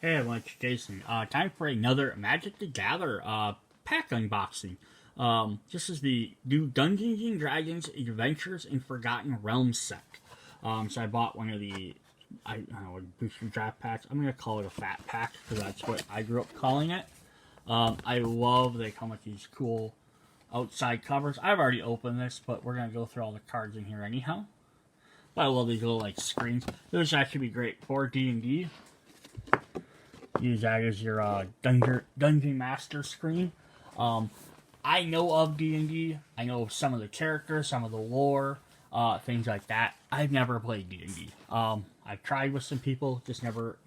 Hey everyone, it's Jason. Time for another Magic the Gather pack unboxing. This is the new Dungeons and Dragons Adventures in Forgotten Realms set. So I bought one of the, I don't know, booster draft packs. I'm going to call it a fat pack because that's what I grew up calling it. I love they come with these cool outside covers. I've already opened this, but we're going to go through all the cards in here anyhow. But I love these little like screens. This would actually be great for D&D. Use that as your dungeon master screen. I know of D&D. I know of some of the characters, some of the lore, things like that. I've never played D&D. I've tried with some people, just never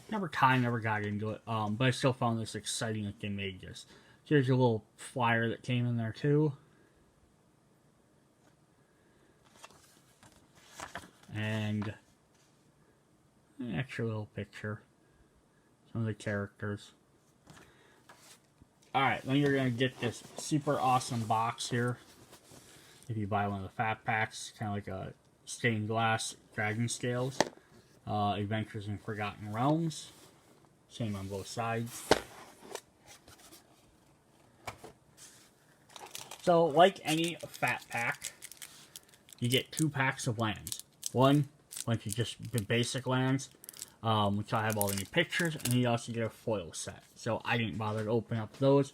got into it. But I still found this exciting that they made this. So here's a little flyer that came in there too. And an extra little picture. Some of the characters. Alright, then you're going to get this super awesome box here. If you buy one of the fat packs, kind of like a stained glass dragon scales. Adventures in Forgotten Realms. Same on both sides. So, like any fat pack, you get 2 packs of lands. One, bunch of just the basic lands. Which I have all the new pictures, and you also get a foil set. So I didn't bother to open up those.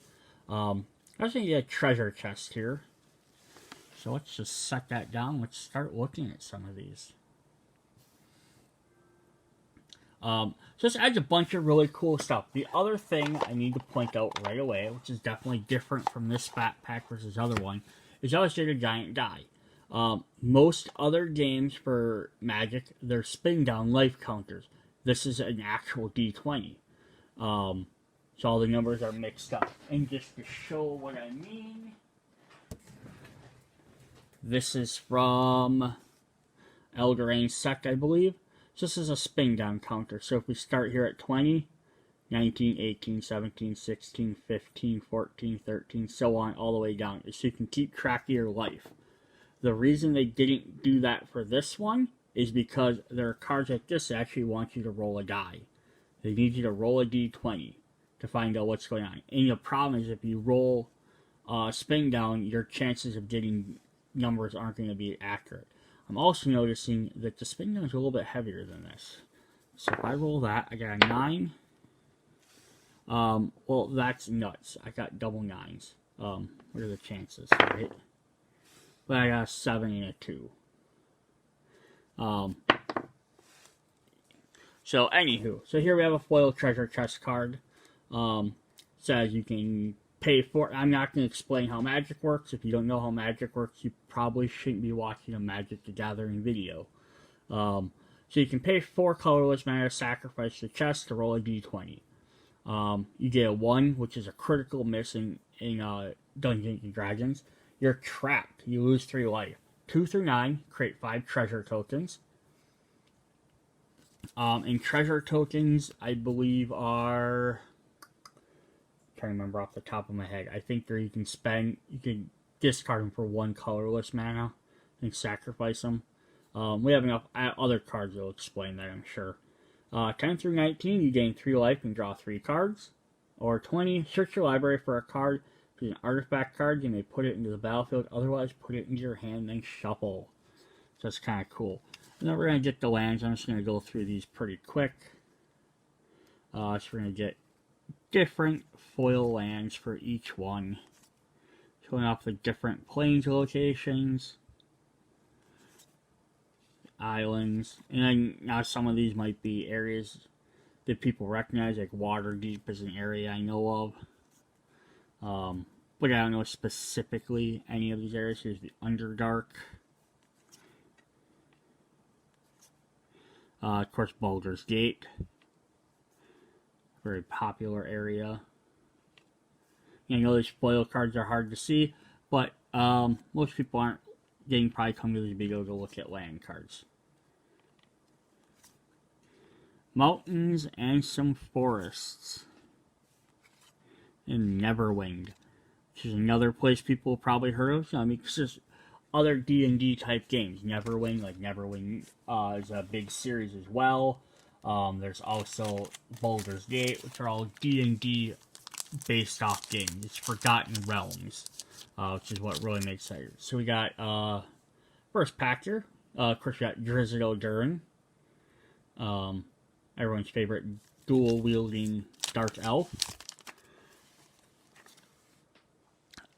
I also get a treasure chest here. So let's just set that down. Let's start looking at some of these. So this adds a bunch of really cool stuff. The other thing I need to point out right away, which is definitely different from this fat pack versus other one, is I always get a giant die. Most other games for Magic, they're spin down life counters. This is an actual D20. So all the numbers are mixed up. And just to show what I mean, this is from Eldraine Sect, I believe. So this is a spin down counter. So if we start here at 20, 19, 18, 17, 16, 15, 14, 13, so on, all the way down. So you can keep track of your life. The reason they didn't do that for this one is because there are cards like this that actually want you to roll a die. They need you to roll a d20 to find out what's going on. And the problem is if you roll spin down, your chances of getting numbers aren't going to be accurate. I'm also noticing that the spin down is a little bit heavier than this. So if I roll that, I got a 9. Well, that's nuts. I got double 9s. What are the chances, right? But I got a 7 and a 2. So anywho, so here we have a foil treasure chest card. Says you can pay for it. I'm not going to explain how magic works. If you don't know how magic works, you probably shouldn't be watching a Magic the Gathering video. So you can pay 4 colorless mana, sacrifice the chest to roll a d20. You get a 1, which is a critical miss in Dungeons and Dragons. You're trapped. You lose 3 life. 2 through 9, create 5 treasure tokens. And treasure tokens, I believe, are... I'm trying to remember off the top of my head. I think you can discard them for 1 colorless mana and sacrifice them. We have enough other cards that will explain that, I'm sure. 10 through 19, you gain 3 life and draw 3 cards. Or 20, search your library for a card. If it's an artifact card, you may put it into the battlefield. Otherwise, put it into your hand and shuffle. So that's kind of cool. And then we're going to get the lands. I'm just going to go through these pretty quick. So we're going to get different foil lands for each one. Showing off the different plains locations. Islands. And then now some of these might be areas that people recognize. Like Waterdeep is an area I know of. But I don't know specifically any of these areas. Here's the Underdark. Of course, Baldur's Gate. Very popular area. I know these foil cards are hard to see, but most people aren't probably come to this video to look at land cards. Mountains and some forests. And Neverwing, which is another place people probably heard of. I mean, because there's other D&D type games. Neverwing, like Neverwing is a big series as well. There's also Baldur's Gate, which are all D&D based off games. It's Forgotten Realms, which is what really makes it. So we got first pack here. Of course, we got Drizzt Durin, everyone's favorite dual-wielding dark elf.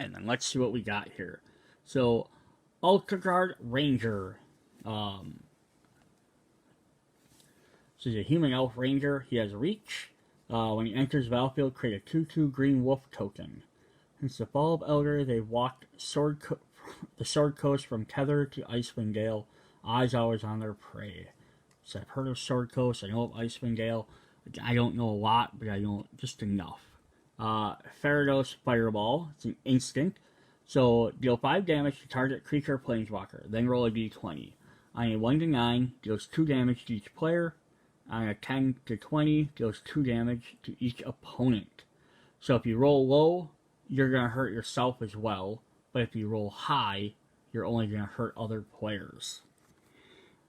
And then let's see what we got here. So, Ultraguard Ranger. So he's a human elf ranger. He has reach. When he enters the battlefield, create a 2/2 green wolf token. Since the fall of Elder, they walked the Sword Coast from Tether to Icewind Dale, eyes always on their prey. So I've heard of Sword Coast, I know of Icewind Dale. I don't know a lot, but I know just enough. Farados Fireball, it's an instant. So deal 5 damage to target creature or planeswalker, then roll a d20. On a 1 to 9, deals 2 damage to each player. On a 10 to 20, deals 2 damage to each opponent. So if you roll low, you're going to hurt yourself as well. But if you roll high, you're only going to hurt other players.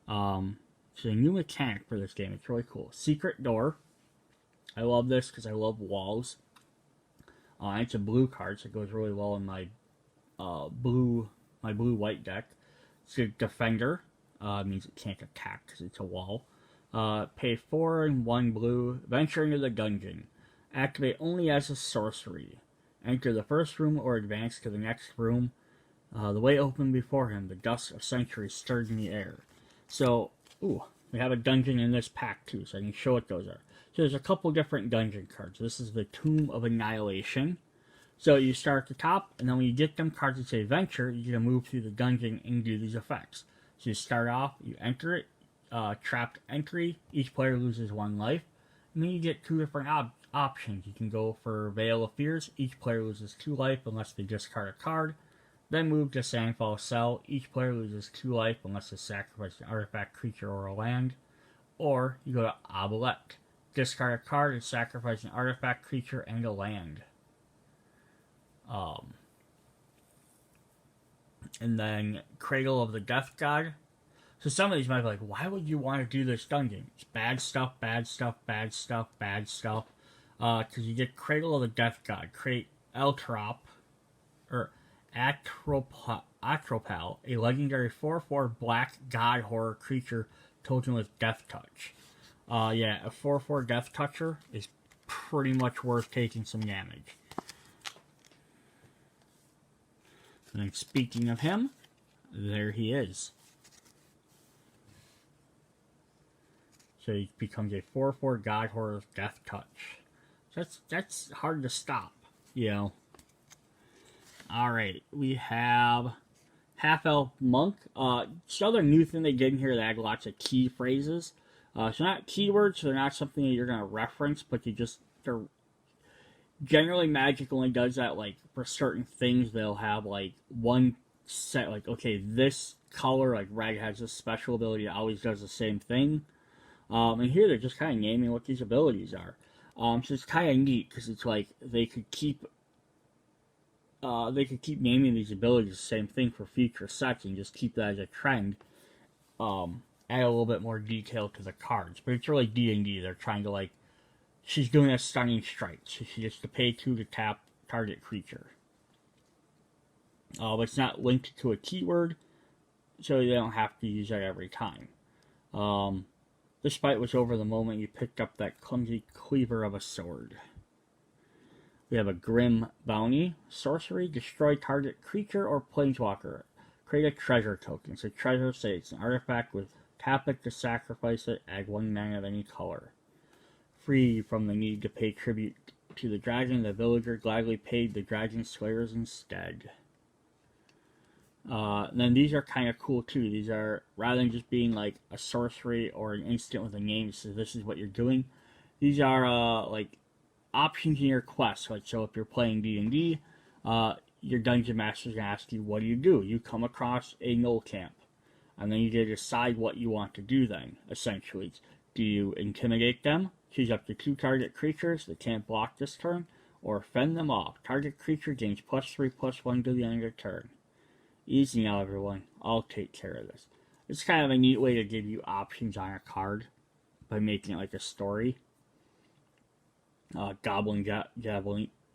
So a new mechanic for this game. It's really cool. Secret Door. I love this because I love walls. It's a blue card, so it goes really well in my blue-white deck. It's a Defender. Means it can't attack because it's a wall. Pay 4 and 1 blue. Venture into the dungeon. Activate only as a sorcery. Enter the first room or advance to the next room. The way opened before him. The dust of centuries stirred in the air. So, we have a dungeon in this pack too, so I can show what those are. So there's a couple different dungeon cards. This is the Tomb of Annihilation. So you start at the top, and then when you get them cards that say Venture, you're going to move through the dungeon and do these effects. So you start off, you enter it, trapped entry, each player loses 1 life, and then you get 2 different options. You can go for Veil of Fears, each player loses 2 life unless they discard a card. Then move to Sandfall Cell, each player loses 2 life unless they sacrifice an artifact, creature, or a land. Or you go to Obelette, discard a card and sacrifice an artifact, creature, and a land. And then Cradle of the Death God. So some of these might be like, why would you want to do this dungeon? It's bad stuff, bad stuff, bad stuff, bad stuff. Because you get Cradle of the Death God. Create Atropal, a legendary 4/4 black god horror creature token with Death Touch. Yeah, a 4/4 Death Toucher is pretty much worth taking some damage. And then speaking of him, there he is. So he becomes a 4/4 god horror with Death Touch. So that's hard to stop, you know. Alright, we have Half-Elf Monk. This other new thing they did in here, they add lots of key phrases. So not keywords, so they're not something that you're going to reference, but they're generally Magic only does that, like, for certain things. They'll have, like, one set, like, okay, this color, like, red has this special ability that always does the same thing. And here they're just kind of naming what these abilities are. So it's kind of neat, because it's like, they could keep naming these abilities the same thing for future sets and just keep that as a trend. Add a little bit more detail to the cards. But it's really D&D. They're trying to, like, she's doing a Stunning Strike. So she gets to pay 2 to tap target creature. But it's not linked to a keyword, so they don't have to use that every time. This fight was over the moment you picked up that clumsy cleaver of a sword. We have a Grim Bounty. Sorcery. Destroy target creature or planeswalker. Create a treasure token. So treasure, say it's an artifact with tap it to sacrifice it, add 1 mana of any color. Free from the need to pay tribute to the dragon, the villager gladly paid the dragon slayers instead. Then these are kind of cool too. These are, rather than just being like a sorcery or an instant with a name, so this is what you're doing. These are like options in your quest. Like, so if you're playing D&D, your dungeon master is going to ask you, what do? You come across a null camp. And then you get to decide what you want to do then, essentially. Do you intimidate them? Choose up to 2 target creatures that can't block this turn, or fend them off. Target creature gains +3/+1 to the end of the turn. Easy now, everyone. I'll take care of this. It's kind of a neat way to give you options on a card. by making it like a story. Goblin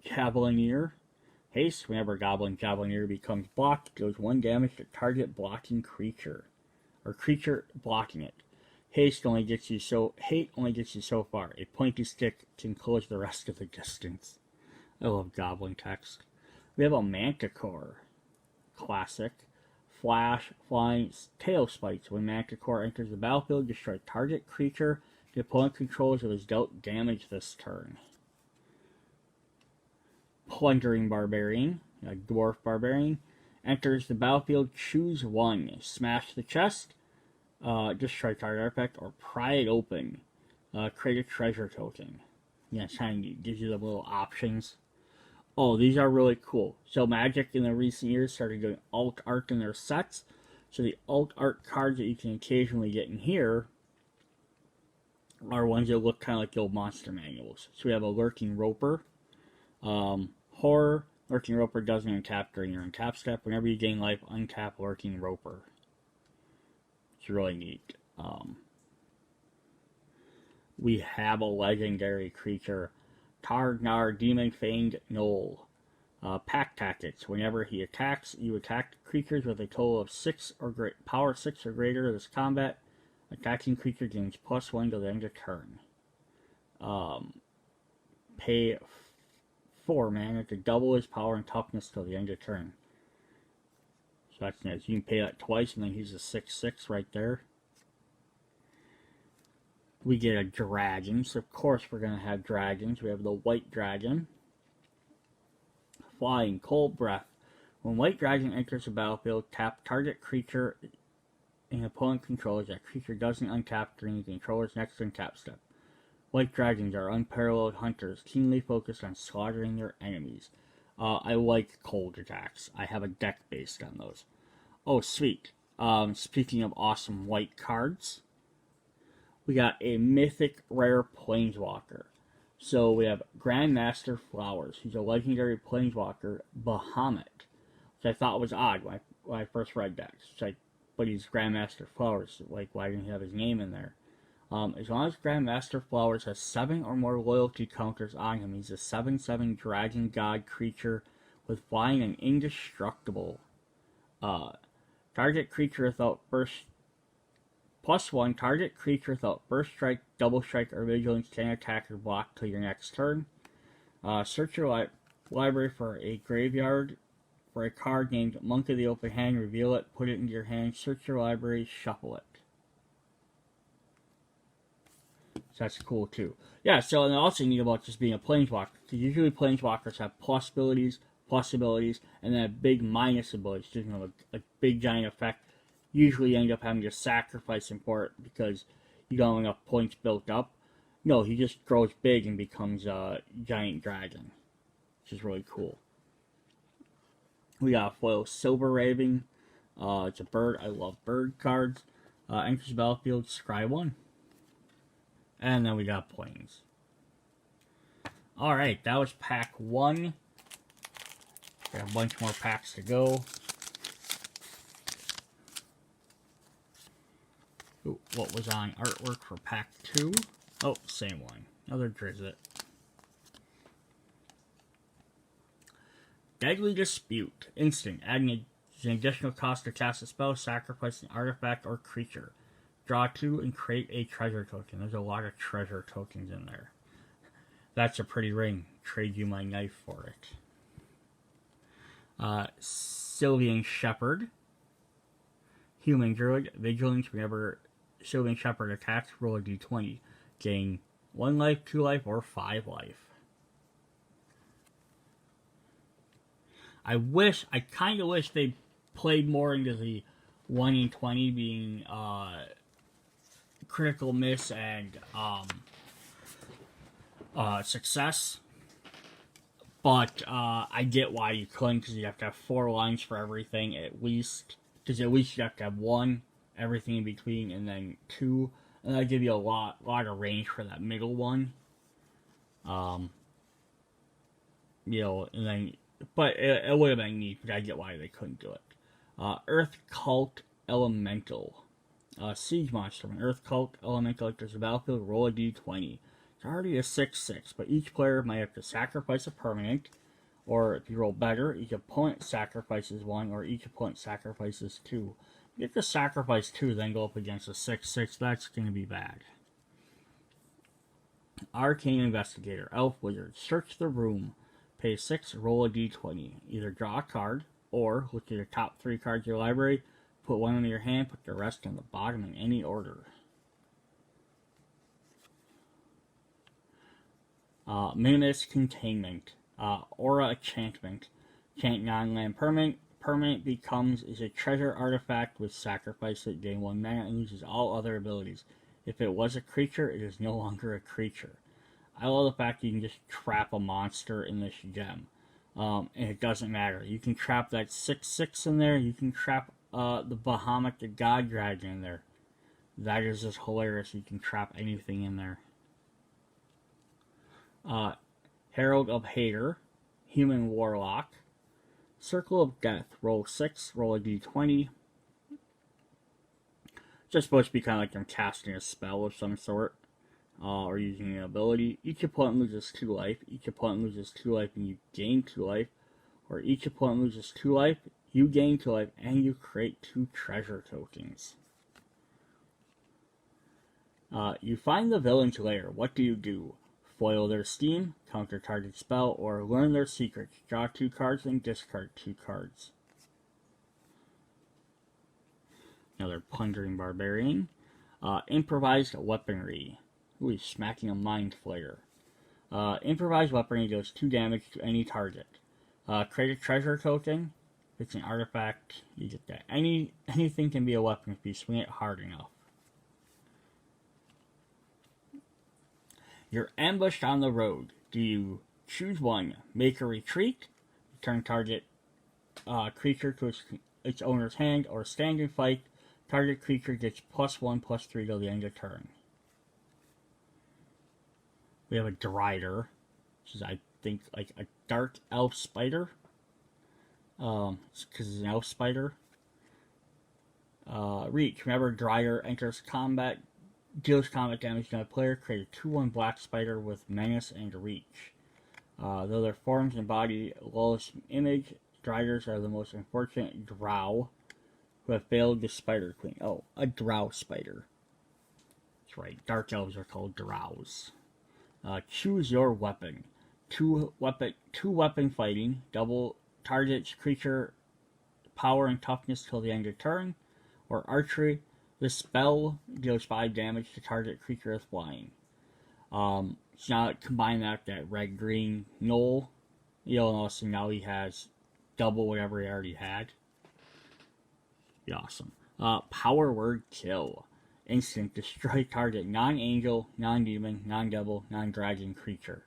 Javelineer. Haste, whenever Goblin Javelineer becomes blocked, deals 1 damage to target blocking creature, or creature blocking it. Hate only gets you so far. A pointy stick can close the rest of the distance. I love Goblin text. We have a Manticore. Classic. Flash, flying, tail spikes. When Manticore enters the battlefield, destroy target creature the opponent controls is dealt damage this turn. Plundering Barbarian, a Dwarf Barbarian, enters the battlefield, choose 1. Smash the chest, destroy target artifact, or pry it open. Create a treasure token. Yeah, it's kind of neat. Gives you the little options. Oh, these are really cool. So Magic in the recent years started doing alt art in their sets. So the alt art cards that you can occasionally get in here are ones that look kind of like the old monster manuals. So we have a Lurking Roper. Horror. Lurking Roper doesn't untap during your untap step. Whenever you gain life, untap Lurking Roper. It's really neat. We have a legendary creature, Targnar Demon Fanged Gnoll. Pack Tactics. Whenever he attacks, you attack creatures with a total of 6 or power 6 or greater this combat. Attacking creature gains +1 to the end of turn. Pay 4 mana to double his power and toughness till the end of turn. So that's nice. You can pay that twice, and then he's a 6/6 right there. We get a dragon, so of course we're going to have dragons. We have the White Dragon. Flying, Cold Breath. When White Dragon enters the battlefield, tap target creature an opponent controls. That creature doesn't untap during the controller's next untap step. White Dragons are unparalleled hunters, keenly focused on slaughtering their enemies. I like cold attacks. I have a deck based on those. Oh, sweet. Speaking of awesome white cards, we got a mythic rare Planeswalker. So we have Grandmaster Flowers. He's a legendary Planeswalker, Bahamut, which I thought was odd when I first read that. It's like, but he's Grandmaster Flowers. Like, why didn't he have his name in there? As long as Grandmaster Flowers has 7 or more loyalty counters on him, he's a 7/7 dragon god creature with flying and indestructible. Target creature without first +1. Target creature without first strike, double strike, or vigilance can attack or block till your next turn. Search your library for a graveyard for a card named Monk of the Open Hand. Reveal it, put it into your hand. Search your library, shuffle it. So that's cool too. Yeah, so and also neat about just being a Planeswalker, because usually Planeswalkers have plus abilities, and then a big minus abilities. So, a big giant effect. Usually you end up having to sacrifice him for it because you don't have enough points built up. No, he just grows big and becomes a giant dragon, which is really cool. We got a foil Silver Raven. It's a bird. I love bird cards. Enters the battlefield, scry 1. And then we got planes. Alright, that was pack 1. Got a bunch more packs to go. Ooh, what was on artwork for pack 2? Oh, same one. Another Drizzt. Deadly Dispute. Instant. Adding an additional cost to cast a spell, sacrifice an artifact or creature. Draw 2 and create a treasure token. There's a lot of treasure tokens in there. That's a pretty ring. Trade you my knife for it. Sylvan Shepherd. Human Druid. Vigilance. Whenever Sylvan Shepherd attacks, roll a d20. Gain 1 life, 2 life, or 5 life. I kind of wish they played more into the 1 in 20 being critical miss and success. But I get why you couldn't, because you have to have 4 lines for everything at least. Because at least you have to have 1, everything in between, and then 2. And that'll give you a lot of range for that middle one. And then, but it would have been neat, but I get why they couldn't do it. Earth Cult Elemental. Siege Monster. When Earth Cult Elemental enters the battlefield, roll a d20. It's already a 6/6, but each player might have to sacrifice a permanent, or if you roll better, each opponent sacrifices 1, or each opponent sacrifices 2. If you have to sacrifice 2, then go up against a 6/6, that's going to be bad. Arcane Investigator. Elf Wizard. Search the room. Pay 6, roll a d20. Either draw a card, or look at your top 3 cards of your library, put 1 in your hand, put the rest on the bottom in any order. Minimus Containment. Aura Enchantment. Enchant non-land permanent. Permanent is a treasure artifact with sacrifice that gain 1 mana and loses all other abilities. If it was a creature, it is no longer a creature. I love the fact you can just trap a monster in this gem. And it doesn't matter. You can trap that 6/6 in there. You can trap the Bahamut the God Dragon in there. That is just hilarious. You can trap anything in there. Herald of Hater. Human Warlock. Circle of Death. Roll 6. Roll a d20. Just supposed to be kind of like I'm casting a spell of some sort. Or using an ability. Each opponent loses 2 life. Each opponent loses 2 life and you gain 2 life. Or each opponent loses 2 life, you gain 2 life, and you create 2 treasure tokens. You find the villain's lair. What do you do? Foil their scheme, counter target spell, or learn their secrets. Draw 2 cards and discard 2 cards. Another Plundering Barbarian. Improvised Weaponry. Ooh, he's smacking a Mind Flayer. Improvised Weaponry does 2 damage to any target. Create a treasure token. If it's an artifact, you get that. Anything can be a weapon if you swing it hard enough. You're ambushed on the road. Do you choose 1? Make a retreat. Return target creature to its owner's hand, or stand and fight. Target creature gets +1/+3 till the end of turn. We have a Drider, which is, I think, like a dark elf spider. Because it's an elf spider. Reach. Whenever Drider enters combat, deals combat damage to a player, create a 2/1 black spider with menace and reach. Though their forms embody lowest image, Driders are the most unfortunate drow who have failed the Spider Queen. Oh, a drow spider. That's right. Dark elves are called drows. Choose your weapon. Two weapon fighting. Double targets creature power and toughness till the end of turn. Or archery. This spell deals 5 damage to target creature with flying. So now combine that red-green Knoll. You'll notice now he has double whatever he already had. Be awesome. Power Word Kill. Instant. Destroy target non-angel, non-demon, non-devil, non-dragon creature.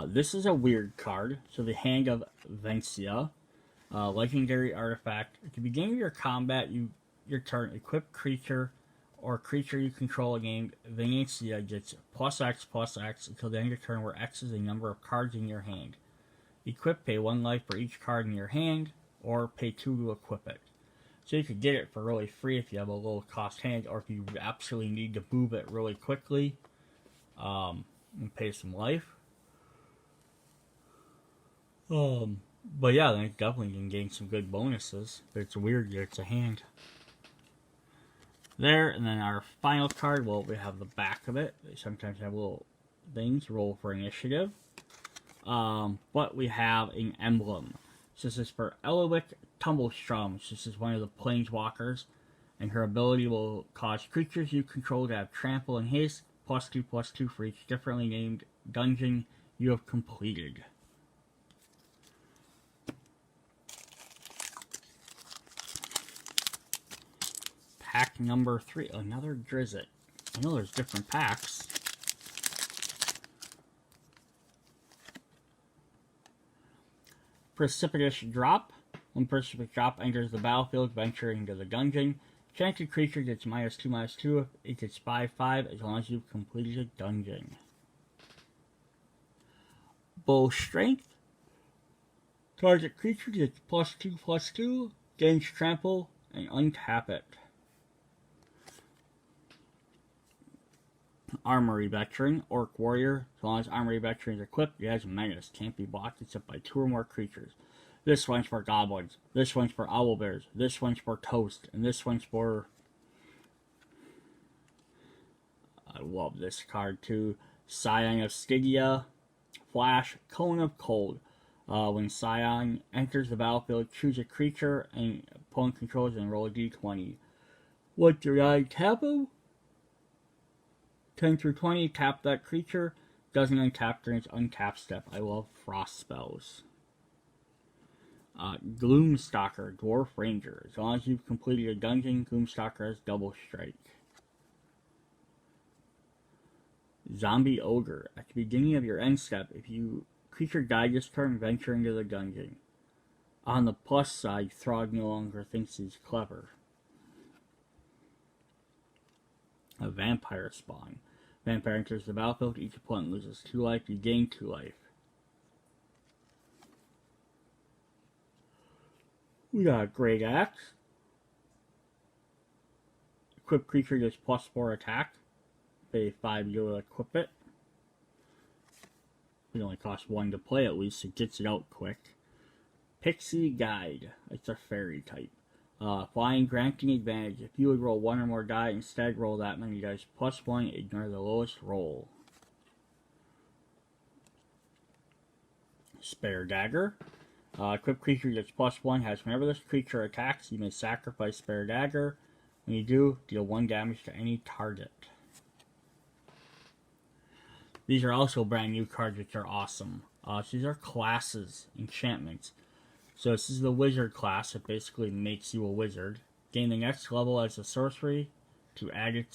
This is a weird card. So the Hand of Vencia. Legendary artifact. At the beginning of your combat, your turn, equip creature or creature you control named Vencia gets +X/+X until the end of your turn, where X is the number of cards in your hand. Equip, pay 1 life for each card in your hand, or pay 2 to equip it. So you could get it for really free if you have a low cost hand, or if you absolutely need to move it really quickly, and pay some life. But yeah, then definitely can gain some good bonuses. But it's weird that it's a hand. There, and then our final card, well, we have the back of it. They sometimes have little things, roll for initiative. But we have an emblem. So this is for Elowick Tumblestrum. This is one of the planeswalkers, and her ability will cause creatures you control to have trample and haste, +2/+2 for each differently named dungeon you have completed. Pack number 3, another Drizzt. I know there's different packs. Precipitous Drop. When Precipitous Drop enters the battlefield, venture into the dungeon. Enchanted creature gets -2/-2 if it gets 5/5 as long as you've completed a dungeon. Bull Strength. Target creature gets +2/+2, gains trample, and untap it. Armory Veteran, Orc Warrior. As long as Armory Veteran is equipped, it has a menace. Can't be blocked except by 2 or more creatures. This one's for goblins. This one's for owlbears. This one's for toast. And this one's for... I love this card too. Scion of Stygia. Flash, Cone of Cold. When Scion enters the battlefield, choose a creature and opponent controls and roll a d20. Once your eye tap him, 10 through 20, tap that creature. Doesn't untap during its untap step. I love frost spells. Gloomstalker, Dwarf Ranger. As long as you've completed a dungeon, Gloomstalker has double strike. Zombie Ogre. At the beginning of your end step, if you creature died this turn, venture into the dungeon. On the plus side, Throg no longer thinks he's clever. A Vampire Spawn. Vampire enters the battlefield, each opponent loses 2 life, you gain 2 life. We got a Great Axe. Equipped creature gets +4 attack. Pay 5 to equip it. It only costs 1 to play at least, so it gets it out quick. Pixie Guide. It's a fairy type. Flying, granting advantage. If you would roll 1 or more die, instead roll that many dice +1, ignore the lowest roll. Spare Dagger. Equipped creature gets +1, has whenever this creature attacks, you may sacrifice Spare Dagger. When you do, deal 1 damage to any target. These are also brand new cards, which are awesome. So these are classes, enchantments. So this is the wizard class. It basically makes you a wizard. Gain the next level as a sorcery to add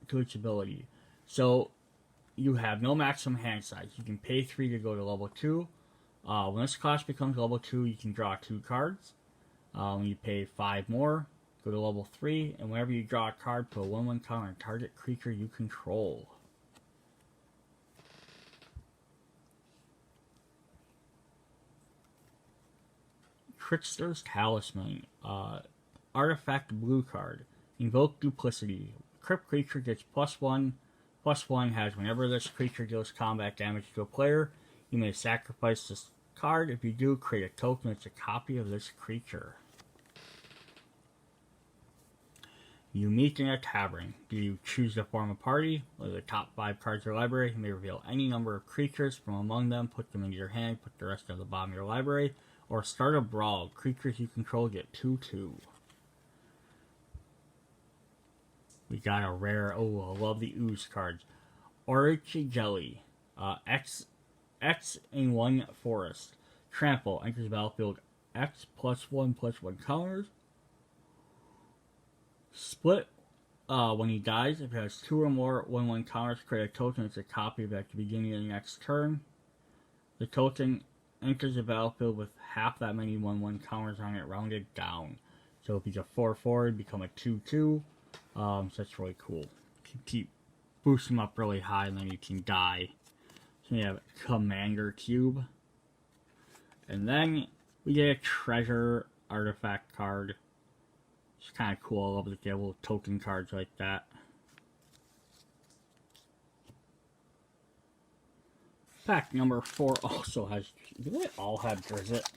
to its ability. So you have no maximum hand size. You can pay 3 to go to level 2. When this class becomes level 2, you can draw 2 cards. When you pay 5 more, go to level 3. And whenever you draw a card, put a 1/1 counter on target creature you control. Trickster's Talisman. Artifact blue card. Invoke Duplicity. Equipped creature gets +1/+1, has whenever this creature deals combat damage to a player, you may sacrifice this card. If you do, create a token that's a copy of this creature. You meet in a tavern. Do you choose to form a party? One of the top 5 cards of your library. You may reveal any number of creatures from among them, put them into your hand, put the rest at the bottom of your library, or start a brawl. Creatures you control get 2/2. We got a rare, oh, I love the ooze cards. Orichi Jelly. X in 1 forest. Trample. Enters the battlefield. X +1/+1 counters. Split. When he dies, if he has 2 or more 1/1 counters, create a token that's a copy of it at the beginning of the next turn. The token enters the battlefield with half that many 1/1 counters on it, rounded down. So if he's a 4/4, it'd become a 2/2. So that's really cool. Keep boost him up really high, and then you can die. So we have Commander Cube. And then we get a treasure artifact card. It's kind of cool. I love that they have little token cards like that. Pack number 4 also has... Do they all have Drizzt?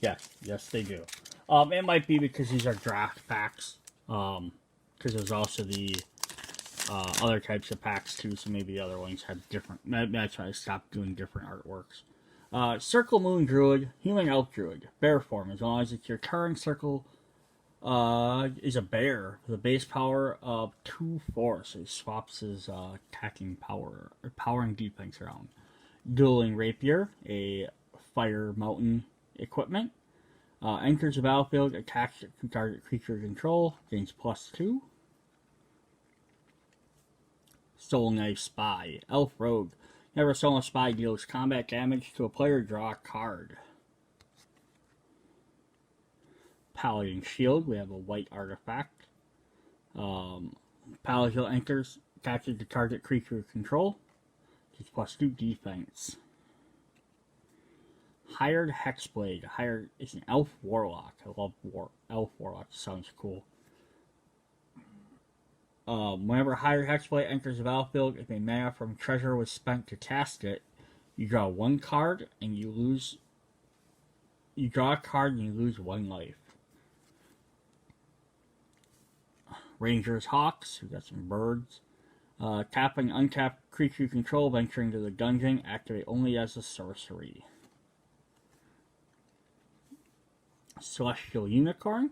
Yes they do. It might be because these are draft packs. Because there's also the other types of packs too, so maybe the other ones have different... That's why I stopped doing different artworks. Circle Moon Druid, Human Elf Druid, Bear form. As long as it's your turn, Circle is a bear with a base power of 2/4, so he swaps his attacking power, or power and defense around. Dueling Rapier, a fire mountain equipment. Enters the battlefield, attacks to target creature control, gains +2. Soul Knife Spy, Elf Rogue. Never Soul Knife Spy deals combat damage to a player, draw a card. Paladin Shield, we have a white artifact. Paladin enters, attaches to target creature control, gets +2 defense. Hired Hexblade. Hired is an elf warlock. I love elf warlock. Sounds cool. Whenever Hired Hexblade enters the battlefield, if a mana from treasure was spent to cast it, you draw one card and you lose. You draw a card and you lose 1 life. Rangers Hawks. We got some birds. Tapping untapped creature you control, venturing to the dungeon, activate only as a sorcery. Celestial Unicorn.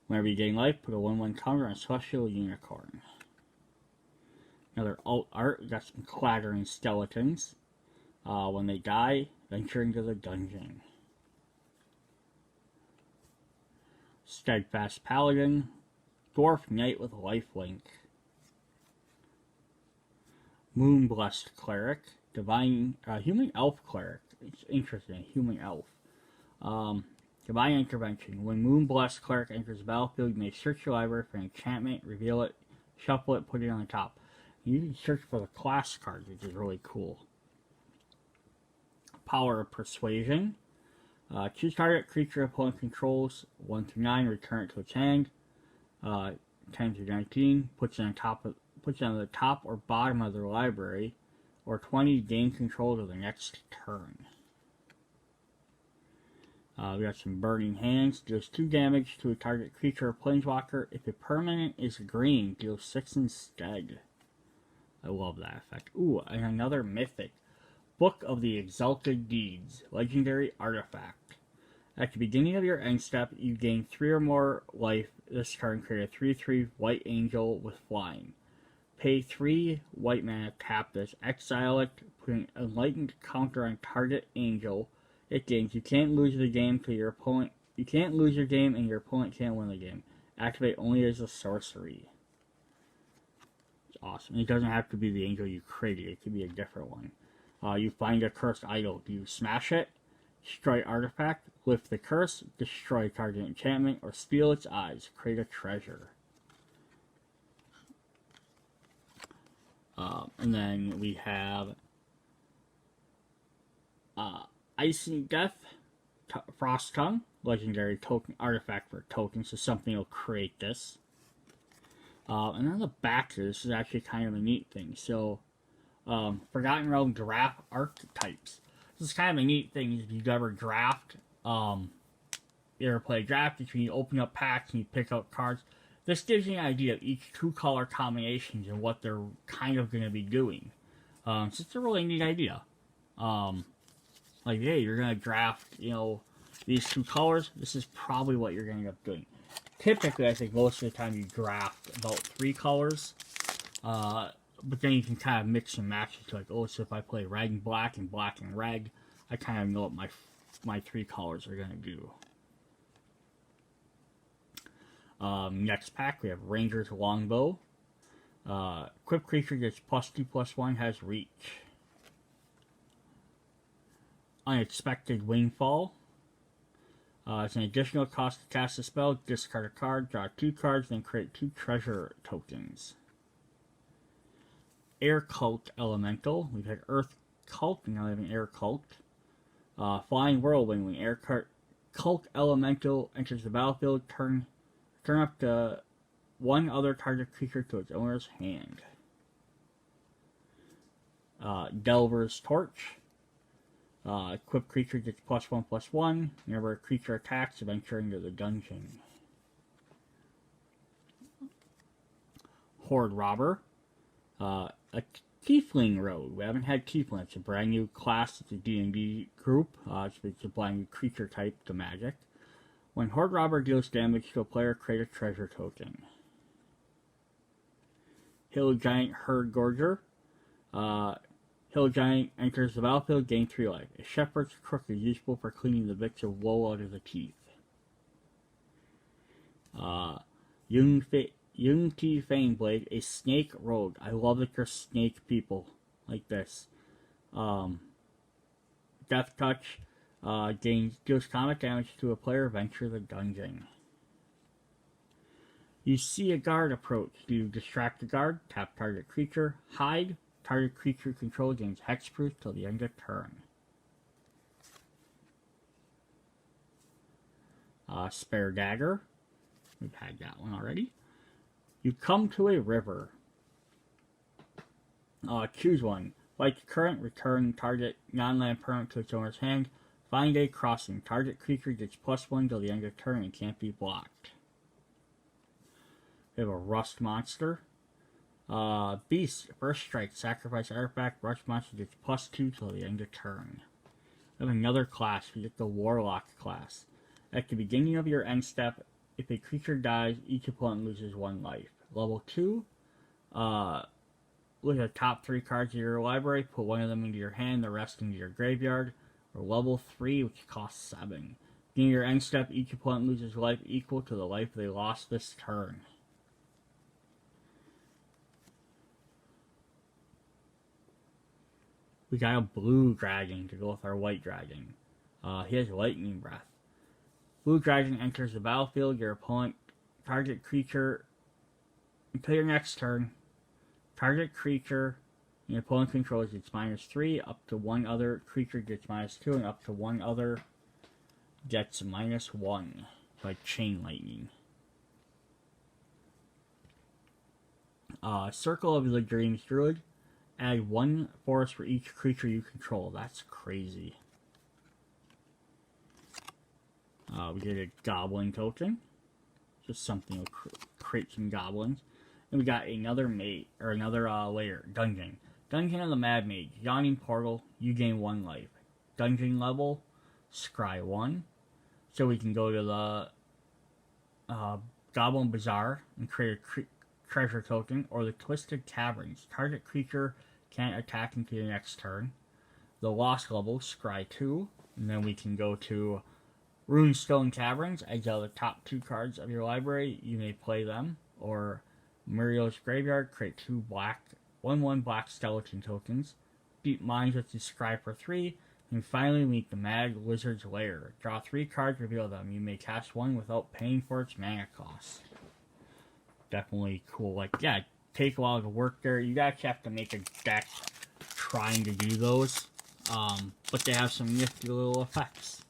Whenever you gain life, put a 1/1 counter on Celestial Unicorn. Another alt art, we got some clattering skeletons. When they die, venturing to the dungeon. Steadfast Paladin. Dwarf Knight with lifelink. Moonblessed Cleric. Divine Human Elf Cleric. It's interesting, Human Elf. Divine Intervention. When Moonblessed Cleric enters the battlefield, you may search your library for an enchantment, reveal it, shuffle it, put it on the top. You can search for the class card, which is really cool. Power of Persuasion. Choose target creature opponent controls 1 through 9, return it to its hand. 10 through 19, puts it on the top or bottom of their library, or 20, gain control to the next turn. We got some Burning Hands. Deals 2 damage to a target creature or planeswalker. If a permanent is green, deals 6 instead. I love that effect. Ooh, and another mythic. Book of the Exalted Deeds. Legendary artifact. At the beginning of your end step, you gain 3 or more life this turn. Create a 3/3 white angel with flying. Pay 3 white mana, tap this, exile it, put an enlightened counter on target angel. It gains. You can't lose the game to your opponent. You can't lose your game, and your opponent can't win the game. Activate only as a sorcery. It's awesome. It doesn't have to be the angel you created. It could be a different one. You find a cursed idol. Do you smash it? Destroy artifact. Lift the curse. Destroy target enchantment, or steal its eyes. Create a treasure. And then we have Icy Death, Frost Tongue, legendary token artifact for tokens, so something will create this. And on the back of this is actually kind of a neat thing. So, Forgotten Realms draft archetypes. This is kind of a neat thing. If you've ever draft, you ever play draft, you open up packs and you pick out cards. This gives you an idea of each 2-color combinations and what they're kind of going to be doing. So it's a really neat idea. Like, hey, you're going to draft, these 2 colors. This is probably what you're going to end up doing. Typically, I think most of the time you draft about 3 colors. But then you can kind of mix and match it to like, so if I play red and black and red, I kind of know what my 3 colors are going to do. Next pack, we have Ranger's Longbow. Equipped creature gets +2/+1, has reach. Unexpected Windfall. It's an additional cost to cast a spell, discard a card, draw 2 cards, then create 2 treasure tokens. Air Cult Elemental. We've had Earth Cult, and now we have an Air Cult. Flying Whirlwind. When Air Cult Elemental enters the battlefield, turn up to 1 other target creature to its owner's hand. Delver's Torch. Equipped creature gets +1/+1. Whenever a creature attacks, venturing into the dungeon. Horde Robber. A Tifling Rogue. We haven't had Tifling. It's a brand new class. It's a D&D group. It's a brand new creature type to magic. When Horde Robber deals damage to a player, create a treasure token. Hill Giant Herd Gorger. Hill Giant enters the battlefield, gain 3 life. A Shepherd's Crook is useful for cleaning the bits of wool out of the teeth. Unity Fangblade, a snake rogue. I love that they're snake people like this. Death Touch deals combat damage to a player, venture the dungeon. You see a guard approach. Do you distract the guard? Tap target creature. Hide. Target creature control gains hexproof till the end of turn. Spare Dagger. We've had that one already. You come to a river. Choose one. Like current, return target non-land permanent to its owner's hand. Find a crossing. Target creature gets +1 till the end of turn and can't be blocked. We have a Rust monster. Beast. First strike. Sacrifice artifact. Rust monster gets +2 till the end of turn. We have another class. We get the Warlock class. At the beginning of your end step, if a creature dies, each opponent loses 1 life. Level 2. Look at the top 3 cards of your library, put one of them into your hand, the rest into your graveyard. Or level 3, which costs 7. Beginning your end step, each opponent loses life equal to the life they lost this turn. We got a blue dragon to go with our white dragon. He has lightning breath. Blue dragon enters the battlefield. Your opponent target creature until your next turn. Target creature your opponent controls gets -3, up to 1 other creature gets -2, and up to 1 other gets -1. Like chain lightning. Circle of the Dreams Druid. Add 1 forest for each creature you control. That's crazy. We get a goblin token. Just something to create some goblins. And we got another layer. Dungeon. Dungeon of the Mad Mage. Yawning Portal. You gain 1 life. Dungeon level. Scry 1. So we can go to the Goblin Bazaar and create a treasure token. Or the Twisted Caverns. Target creature can't attack until your next turn. The Lost level. Scry 2. And then we can go to Runestone Caverns. Exile the top 2 cards of your library. You may play them. Or Muriel's Graveyard. Create 2 1/1 black skeleton tokens. Deep Mines with the Scry for 3. And finally meet the Mad Lizard's Lair. Draw 3 cards, reveal them. You may cast 1 without paying for its mana cost. Definitely cool. Like, yeah, take a while to work there. You actually have to make a deck trying to do those. But they have some nifty little effects.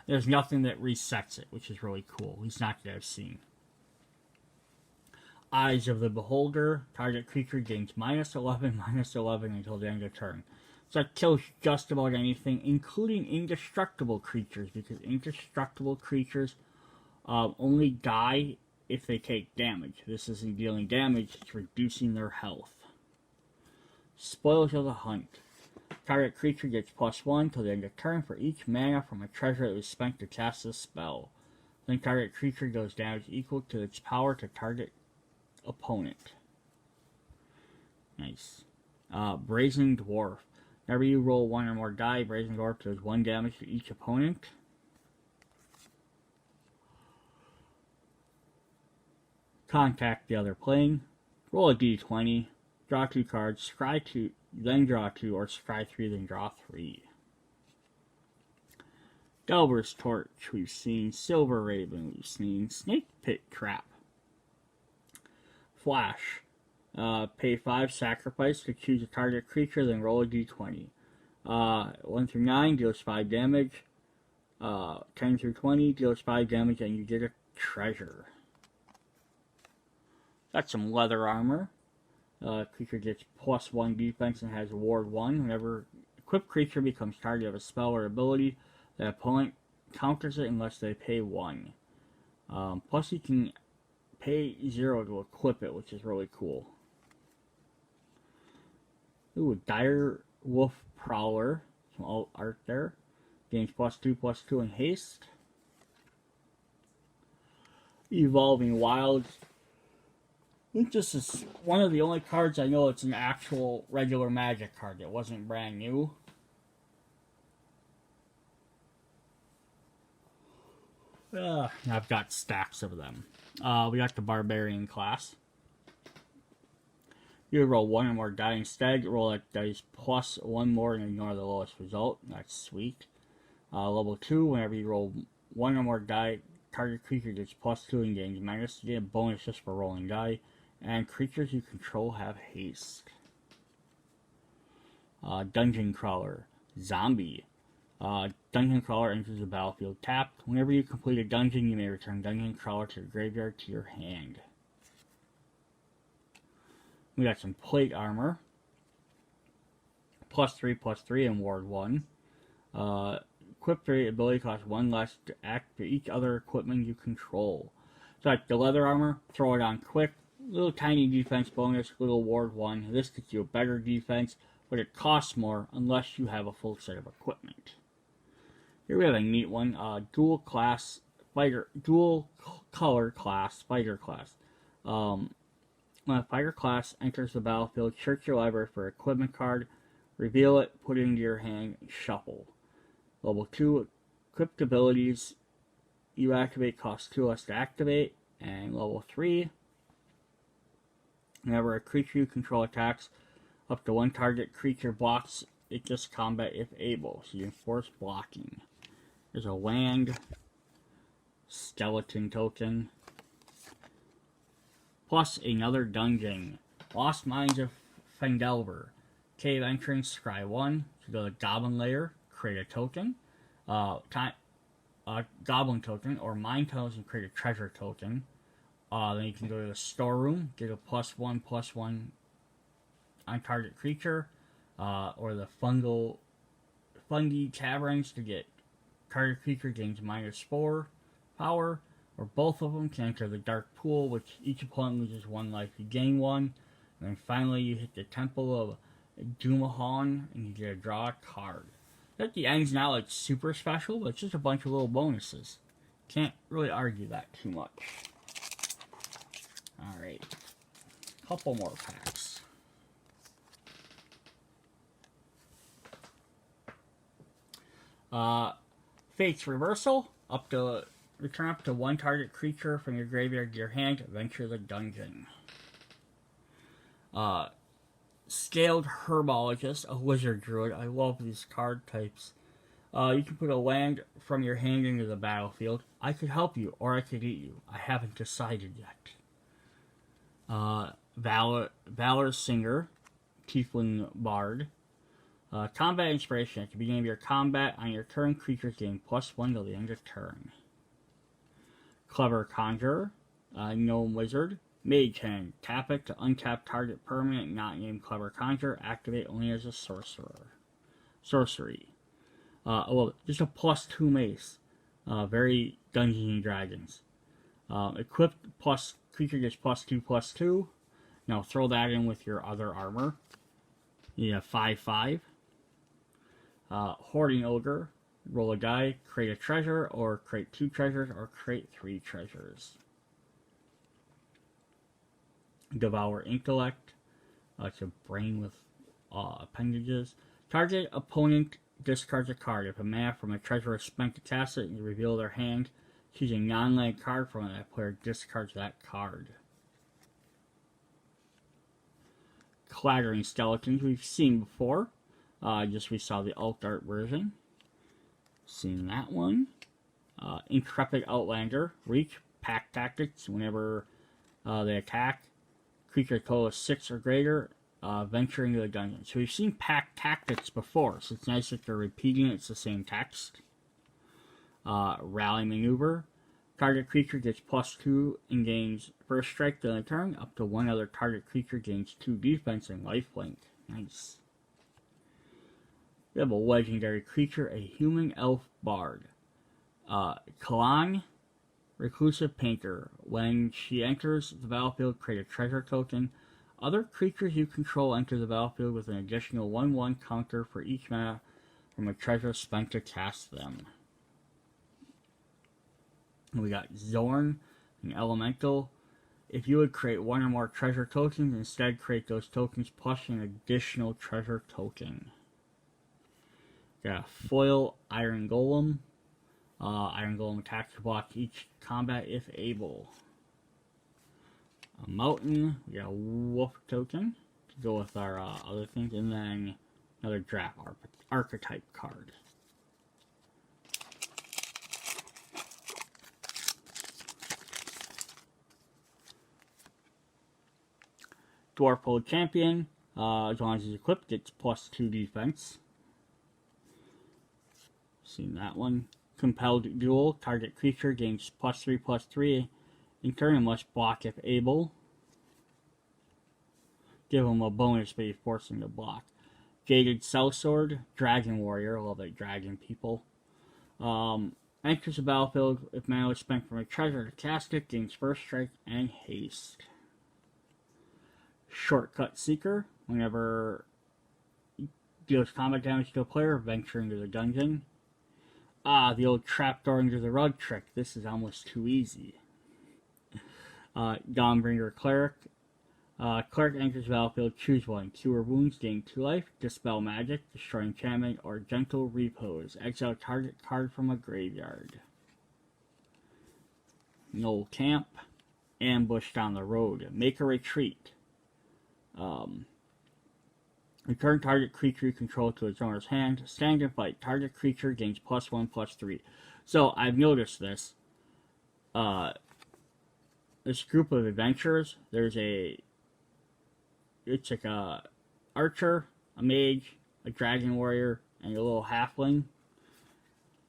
There's nothing that resets it, which is really cool. At least not that I've seen. Eyes of the Beholder. Target creature gains -11 until the end of turn. So that kills just about anything, including indestructible creatures, because indestructible creatures only die if they take damage. This isn't dealing damage, it's reducing their health. Spoils of the Hunt. Target creature gets +1 till the end of turn for each mana from a treasure that was spent to cast this spell. Then target creature does damage equal to its power to target opponent. Nice. Brazen Dwarf. Whenever you roll 1 or more die, Brazen Dwarf does 1 damage to each opponent. Contact the other playing. Roll a d20. Draw 2 cards. Scry 2, then draw 2, or scry 3, then draw 3. Delver's Torch. We've seen Silver Raven. We've seen Snake Pit Trap. Flash. Pay 5, sacrifice to choose a target creature, then roll a d20. 1 through 9 deals 5 damage. 10 through 20 deals 5 damage, and you get a treasure. Got some leather armor. Creature gets +1 defense and has ward 1. Whenever equipped creature becomes target of a spell or ability, the opponent counters it unless they pay 1. Plus you can pay 0 to equip it, which is really cool. Ooh, a Dire Wolf Prowler. Some alt art there. Gains +2/+2 in haste. Evolving Wilds. I think this is one of the only cards I know it's an actual regular Magic card. It wasn't brand new. I've got stacks of them. We got the Barbarian class. You roll 1 or more die instead. Roll that dice +1 more and ignore the lowest result. That's sweet. Level 2, whenever you roll 1 or more die, target creature gets +2 and gains -. You get a bonus just for rolling die. And creatures you control have haste. Dungeon Crawler. Zombie. Dungeon Crawler enters the battlefield tapped. Whenever you complete a dungeon, you may return Dungeon Crawler to the graveyard to your hand. We got some plate armor. +3/+3 in Ward 1. Equip 3 ability costs 1 less to act for each other equipment you control. So like the leather armor, throw it on quick. Little tiny defense bonus, little Ward 1. This gets you a better defense, but it costs more unless you have a full set of equipment. Here we have a neat one. Dual color class, fighter class. When a fighter class enters the battlefield, search your library for an equipment card, reveal it, put it into your hand, and shuffle. Level 2, equipped abilities you activate cost 2 less to activate. And level 3, whenever a creature you control attacks, up to one target creature blocks it gets combat if able. So you enforce blocking. There's a land skeleton token. Plus another dungeon. Lost Mines of Fendelver. Cave entrance, scry 1. So go to Goblin Lair, create a token. Goblin token, or Mine Tunnels and create a treasure token. Then you can go to the storeroom, get a +1/+1 on target creature. Or the Fungi Taverns to get target creature gains -4 power. Or both of them can enter the Dark Pool, which each opponent loses 1 life, you gain 1. And then finally you hit the Temple of Dumahan and you get to draw a card. At the end's not like super special, but it's just a bunch of little bonuses. Can't really argue that too much. Alright. Couple more packs. Fate's Reversal. Return up to 1 target creature from your graveyard to your hand to venture the dungeon. Scaled Herbologist, a wizard druid. I love these card types. You can put a land from your hand into the battlefield. I could help you, or I could eat you. I haven't decided yet. Valor Singer, Tifling Bard. Combat Inspiration. At the beginning of your combat, on your turn, creatures gain +1 till the end of turn. Clever Conjurer, Gnome Wizard. Mage Hand. Tap it to untap target permanent not named Clever Conjurer. Activate only as a sorcerer. Sorcery. Just a +2 mace. Very Dungeons and Dragons. Equipped plus creature gets +2/+2. Now throw that in with your other armor. You have 5/5. Hoarding Ogre. Roll a die, create a treasure, or create 2 treasures, or create 3 treasures. Devour Intellect. It's a brain with appendages. Target opponent discards a card. If a mana from a treasure is spent to cast it, you reveal their hand. Choose a non-land card from it. That player discards that card. Clattering Skeletons we've seen before. We saw the alt art version. Seen that one. Intrepid Outlander. Reach. Pack Tactics. Whenever they attack, creature total is 6 or greater. Venture into the dungeon. So we've seen Pack Tactics before, so it's nice that they're repeating it. It's the same text. Rally Maneuver. Target creature gets +2 and gains first strike during the turn. Up to 1 other target creature gains 2 defense and lifelink. Nice. We have a legendary creature, a human elf bard. Kalan, Reclusive Painter. When she enters the battlefield, create a treasure token. Other creatures you control enter the battlefield with an additional 1/1 counter for each mana from a treasure spent to cast them. And we got Zorn, an elemental. If you would create 1 or more treasure tokens, instead create those tokens plus an additional treasure token. Got a foil Iron Golem. Iron Golem attacks to block each combat if able. A Mountain. We got a Wolf token to go with our other things. And then another draft archetype card. Dwarfhold Champion. As long as he's equipped, gets +2 defense. Seen that one. Compelled Duel. Target creature gains +3/+3 in turn and must block if able. Give him a bonus, but you force him to block. Jaded Sellsword. Dragon Warrior. I love that dragon people. Enters the battlefield if mana is spent from a treasure to cast it, gains first strike and haste. Shortcut Seeker. Whenever deals combat damage to a player, venture into the dungeon. The old trapdoor under the rug trick. This is almost too easy. Dawnbringer Cleric. Cleric enters the battlefield, choose one. Cure wounds, gain 2 life, dispel magic, destroy enchantment, or gentle repose. Exile target card from a graveyard. No camp. Ambushed on the road. Make a retreat. Return target creature you control to its owner's hand. Stand and fight. Target creature gains +1/+3. So I've noticed this. This group of adventurers, it's like a archer, a mage, a dragon warrior, and a little halfling.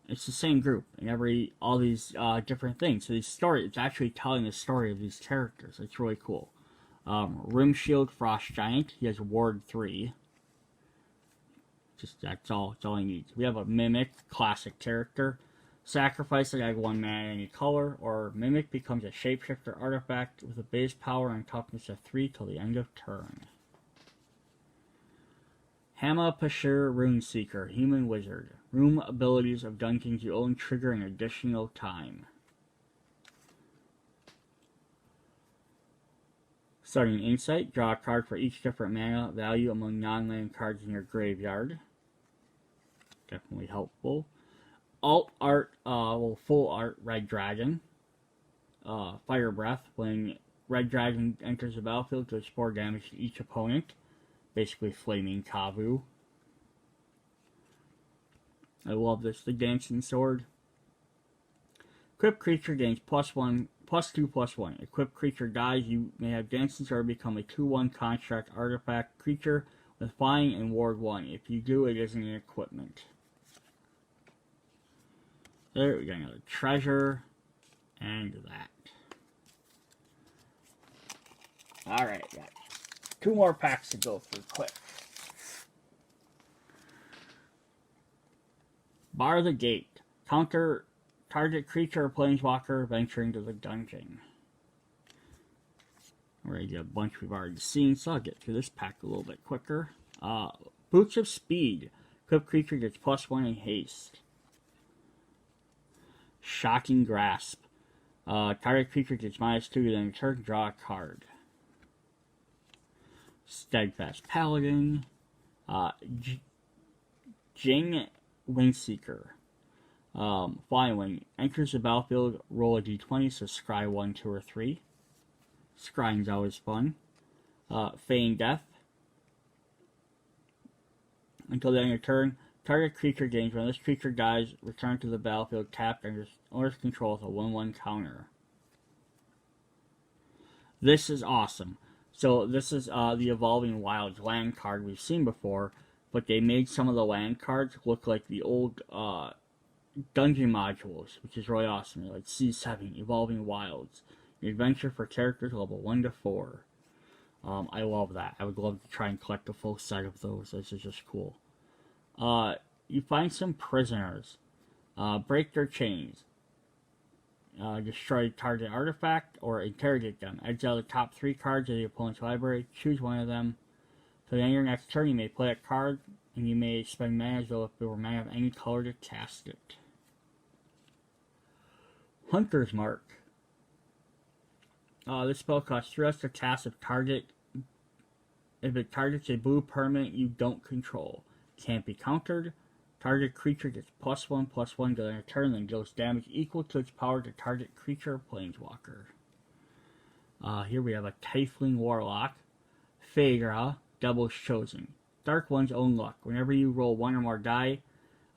It's the same group in all these different things. So it's actually telling the story of these characters. It's really cool. Rimshield Frost Giant. He has Ward 3. That's all he needs. We have a Mimic, classic character. Sacrifice it, add 1 mana any color, or Mimic becomes a shapeshifter artifact with a base power and toughness of 3 till the end of turn. Hama Pashir Runeseeker, Human Wizard. Room abilities of dungeons you own trigger an additional time. Starting Insight, draw a card for each different mana value among non-land cards in your graveyard. Definitely helpful. Alt Art, Full Art Red Dragon. Fire Breath, when Red Dragon enters the battlefield, does 4 damage to each opponent. Basically Flaming Kavu. I love this. The Dancing Sword. Equipped creature gains +2/+1. Equipped creature dies, you may have Dancing Sword become a 2/1 construct artifact creature with flying and ward 1. If you do, it isn't an equipment. There we got another treasure, and that. Alright, got 2 more packs to go through quick. Bar the Gate. Counter target creature or planeswalker venturing to the dungeon. Already a bunch we've already seen, so I'll get through this pack a little bit quicker. Boots of Speed. Equipped creature gets +1 in haste. Shocking Grasp. Target creature gets -2, then turn, draw a card. Steadfast Paladin. Jing Windseeker. Flying Wing. Enters the battlefield, roll a d20, so scry 1, 2, or 3. Scrying's always fun. Feign Death. Until the end of your turn, target creature gains, when this creature dies, return to the battlefield tapped under owner's control with a 1/1 counter. This is awesome. So this is the Evolving Wilds land card we've seen before, but they made some of the land cards look like the old dungeon modules, which is really awesome. Like C7, Evolving Wilds. An adventure for characters level 1 to 4. I love that. I would love to try and collect a full set of those. This is just cool. You find some prisoners. Break their chains. Destroy target artifact or interrogate them. Exile the top 3 cards of the opponent's library. Choose one of them. For the end of your next turn, you may play a card, and you may spend mana as though if there were mana of any color to cast it. Hunter's Mark. This spell costs 3 less to cast if it targets a blue permanent you don't control. Can't be countered. Target creature gets +1/+1 during a turn, then deals damage equal to its power to target creature or planeswalker. Here we have a Tifling Warlock. Phaedra, Devil's Chosen. Dark One's Own Luck. Whenever you roll 1 or more die,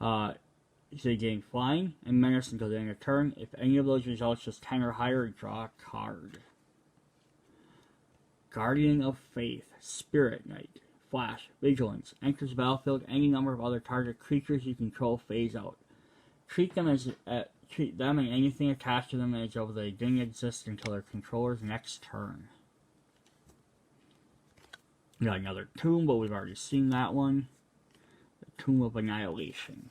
they gain flying and menace until the end of turn. If any of those results is 10 or higher, draw a card. Guardian of Faith. Spirit Knight. Flash. Vigilance. Enters the battlefield. Any number of other target creatures you control phase out. Treat them and anything attached to them as though they didn't exist until their controller's next turn. We got another Tomb, but we've already seen that one. The Tomb of Annihilation.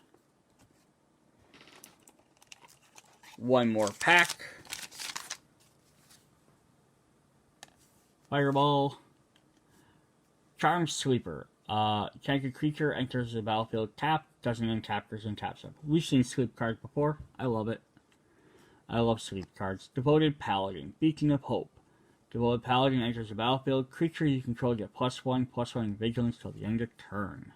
One more pack. Fireball. Charm Sweeper. Target creature enters the battlefield tapped, doesn't untap, or untaps them. We've seen sweep cards before. I love it. I love sweep cards. Devoted Paladin. Beacon of Hope. Devoted Paladin enters the battlefield. Creature you control get +1/+1 vigilance till the end of turn.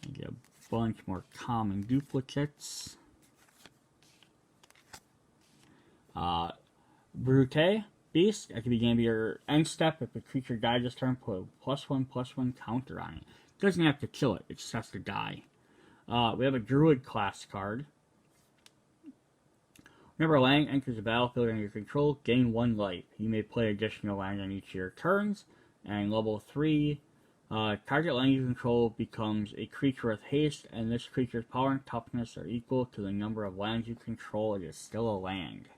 You get a bunch more common duplicates. Brute. Beast. At the beginning of your end step, if the creature dies this turn, put a +1/+1 counter on it. It doesn't have to kill it, it just has to die. We have a Druid class card. Whenever a land enters the battlefield under your control, gain 1 life. You may play additional land on each of your turns. And level 3, target land you control becomes a creature with haste, and this creature's power and toughness are equal to the number of lands you control. It is still a land.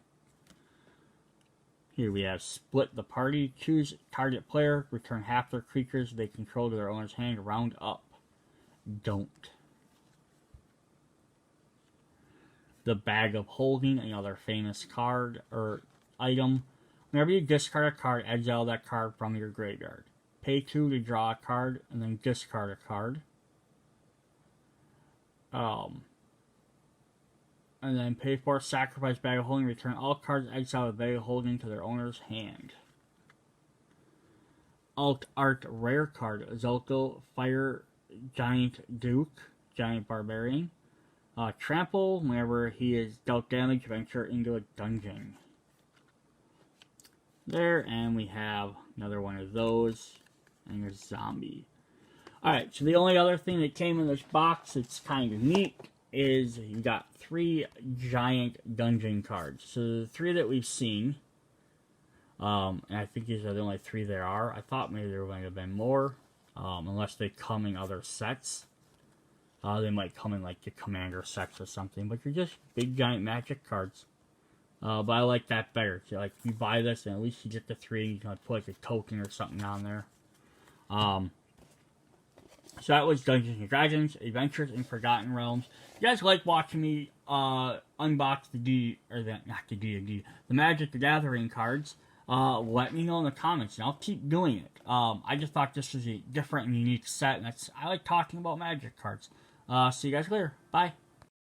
Here we have Split the Party. Choose target player. Return half their creatures they control to their owner's hand. Round up. Don't. The Bag of Holding, another famous card or item. Whenever you discard a card, exile that card from your graveyard. Pay 2 to draw a card, and then discard a card. And then pay 4, sacrifice Bag of Holding, return all cards exiled with Bag of Holding to their owner's hand. Alt Art Rare card, Azalto, Fire Giant Duke, Giant Barbarian. Trample, whenever he is dealt damage, venture into a dungeon. There, and we have another one of those, and a zombie. Alright, so the only other thing that came in this box that's kind of neat is you got 3 giant dungeon cards. So the 3 that we've seen, and I think these are the only 3 there are. I thought maybe there might have been more, unless they come in other sets. They might come in like the Commander sets or something, but they're just big giant Magic cards. But I like that better. So, like, if you buy this, and at least you get the 3, you can like, put like a token or something on there. So that was Dungeons & Dragons, Adventures in Forgotten Realms. If you guys like watching me unbox the Magic the Gathering cards, let me know in the comments, and I'll keep doing it. I just thought this was a different and unique set, and I like talking about Magic cards. See you guys later. Bye.